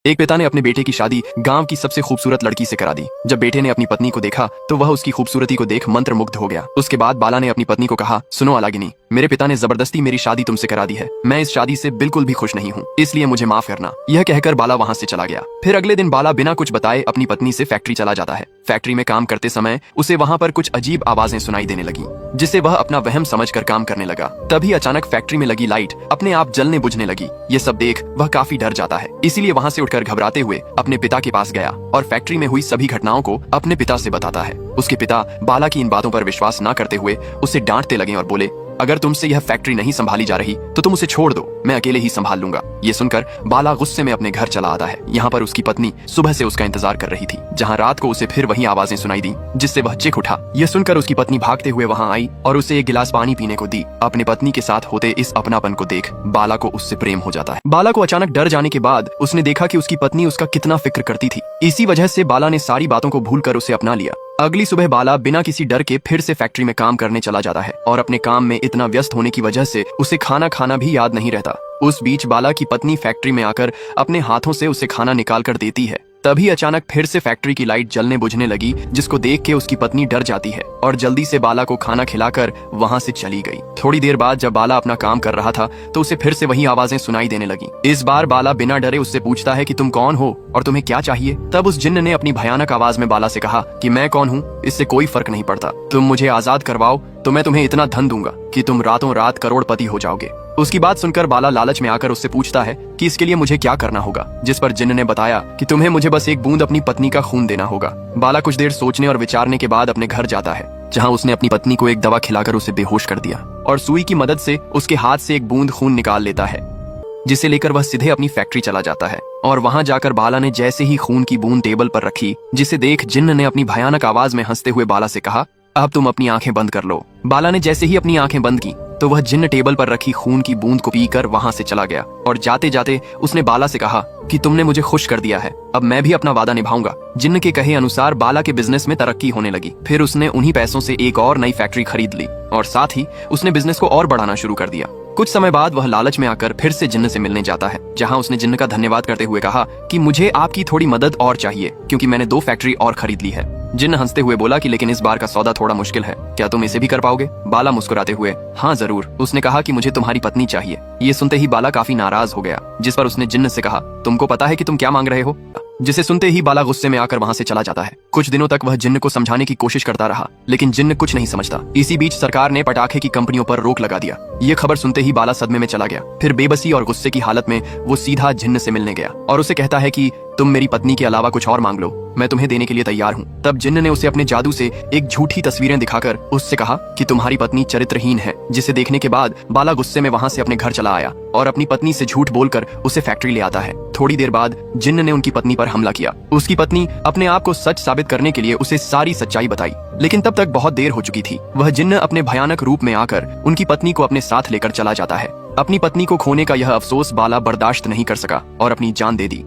एक पिता ने अपने बेटे की शादी गांव की सबसे खूबसूरत लड़की से करा दी। जब बेटे ने अपनी पत्नी को देखा तो वह उसकी खूबसूरती को देख मंत्रमुग्ध हो गया। उसके बाद बाला ने अपनी पत्नी को कहा, सुनो अलागिनी, मेरे पिता ने जबरदस्ती मेरी शादी तुमसे करा दी है। मैं इस शादी से बिल्कुल भी खुश नहीं हूँ, इसलिए मुझे माफ करना। यह कहकर बाला वहाँ से चला गया। फिर अगले दिन बाला बिना कुछ बताए अपनी पत्नी से फैक्ट्री चला जाता है। फैक्ट्री में काम करते समय उसे वहाँ पर कुछ अजीब आवाजें सुनाई देने लगी, जिससे वह अपना वहम समझकर काम करने लगा। तभी अचानक फैक्ट्री में लगी लाइट अपने आप जलने बुझने लगी। ये सब देख वह काफी डर जाता है, इसीलिए वहाँ से उठकर घबराते हुए अपने पिता के पास गया और फैक्ट्री में हुई सभी घटनाओं को अपने पिता से बताता है। उसके पिता बाला की इन बातों पर विश्वास न करते हुए उसे डांटते लगे और बोले, अगर तुमसे यह फैक्ट्री नहीं संभाली जा रही तो तुम उसे छोड़ दो, मैं अकेले ही संभाल लूंगा। ये सुनकर बाला गुस्से में अपने घर चला आता है। यहाँ पर उसकी पत्नी सुबह से उसका इंतजार कर रही थी, जहाँ रात को उसे फिर वही आवाजें सुनाई दी, जिससे वह चीख उठा। यह सुनकर उसकी पत्नी भागते हुए वहाँ आई और उसे एक गिलास पानी पीने को दी। अपने पत्नी के साथ होते इस अपनापन को देख बाला को उससे प्रेम हो जाता है। बाला को अचानक डर जाने के बाद उसने देखा कि उसकी पत्नी उसका कितना फिक्र करती थी। इसी वजह से बाला ने सारी बातों को भूलकर उसे अपना लिया। अगली सुबह बाला बिना किसी डर के फिर से फैक्ट्री में काम करने चला जाता है और अपने काम में इतना व्यस्त होने की वजह से उसे खाना खाना भी याद नहीं रहता। उस बीच बाला की पत्नी फैक्ट्री में आकर अपने हाथों से उसे खाना निकाल कर देती है। तभी अचानक फिर से फैक्ट्री की लाइट जलने बुझने लगी, जिसको देख के उसकी पत्नी डर जाती है और जल्दी से बाला को खाना खिलाकर वहाँ से चली गई। थोड़ी देर बाद जब बाला अपना काम कर रहा था तो उसे फिर से वही आवाजें सुनाई देने लगी। इस बार बाला बिना डरे उससे पूछता है कि तुम कौन हो और तुम्हें क्या चाहिए। तब उस जिन्न ने अपनी भयानक आवाज में बाला से कहा कि मैं कौन हूँ इससे कोई फर्क नहीं पड़ता, तुम मुझे आजाद करवाओ तो मैं तुम्हें इतना धन दूंगा कि तुम रातों रात करोड़पति हो जाओगे। उसकी बात सुनकर बाला लालच में आकर उससे पूछता है कि इसके लिए मुझे क्या करना होगा, जिस पर जिन्न ने बताया कि तुम्हें मुझे बस एक बूंद अपनी पत्नी का खून देना होगा। बाला कुछ देर सोचने और विचारने के बाद अपने घर जाता है, जहां उसने अपनी पत्नी को एक दवा खिलाकर उसे बेहोश कर दिया और सुई की मदद से उसके हाथ से एक बूंद खून निकाल लेता है, जिसे लेकर वह सीधे अपनी फैक्ट्री चला जाता है। और वहां जाकर बाला ने जैसे ही खून की बूंद टेबल पर रखी, जिसे देख जिन्न ने अपनी भयानक आवाज में हंसते हुए बाला से कहा, अब तुम अपनी आंखें बंद कर लो। बाला ने जैसे ही अपनी आंखें बंद की तो वह जिन्न टेबल पर रखी खून की बूंद को पीकर वहां से चला गया और जाते जाते उसने बाला से कहा कि तुमने मुझे खुश कर दिया है, अब मैं भी अपना वादा निभाऊंगा। जिन्न के कहे अनुसार बाला के बिजनेस में तरक्की होने लगी। फिर उसने उन्हीं पैसों से एक और नई फैक्ट्री खरीद ली और साथ ही उसने बिजनेस को और बढ़ाना शुरू कर दिया। कुछ समय बाद वह लालच में आकर फिर से जिन्न से मिलने जाता है, जहां उसने जिन्न का धन्यवाद करते हुए कहा कि मुझे आपकी थोड़ी मदद और चाहिए, क्योंकि मैंने 2 फैक्ट्री और खरीद ली है। जिन्न हंसते हुए बोला कि लेकिन इस बार का सौदा थोड़ा मुश्किल है, क्या तुम इसे भी कर पाओगे? बाला मुस्कुराते हुए हाँ जरूर। उसने कहा कि मुझे तुम्हारी पत्नी चाहिए। ये सुनते ही बाला काफी नाराज हो गया, जिस पर उसने जिन्न से कहा, तुमको पता है कि तुम क्या मांग रहे हो? जिसे सुनते ही बाला गुस्से में आकर वहां से चला जाता है। कुछ दिनों तक वह जिन्न को समझाने की कोशिश करता रहा, लेकिन जिन्न कुछ नहीं समझता। इसी बीच सरकार ने पटाखे की कंपनियों पर रोक लगा दिया। ये खबर सुनते ही बाला सदमे में चला गया। फिर बेबसी और गुस्से की हालत में वो सीधा जिन्न से मिलने गया और उसे कहता है कि तुम मेरी पत्नी के अलावा कुछ और मांग लो, मैं तुम्हें देने के लिए तैयार हूँ। तब जिन्न ने उसे अपने जादू से एक झूठी तस्वीरें दिखाकर उससे कहा कि तुम्हारी पत्नी चरित्रहीन है, जिसे देखने के बाद बाला गुस्से में वहाँ से अपने घर चला आया और अपनी पत्नी से झूठ बोलकर उसे फैक्ट्री ले आता है। थोड़ी देर बाद जिन्न ने उनकी पत्नी पर हमला किया। उसकी पत्नी अपने आप को सच साबित करने के लिए उसे सारी सच्चाई बताई, लेकिन तब तक बहुत देर हो चुकी थी। वह जिन्न अपने भयानक रूप में आकर उनकी पत्नी को अपने साथ लेकर चला जाता है। अपनी पत्नी को खोने का यह अफसोस बाला बर्दाश्त नहीं कर सका और अपनी जान दे दी।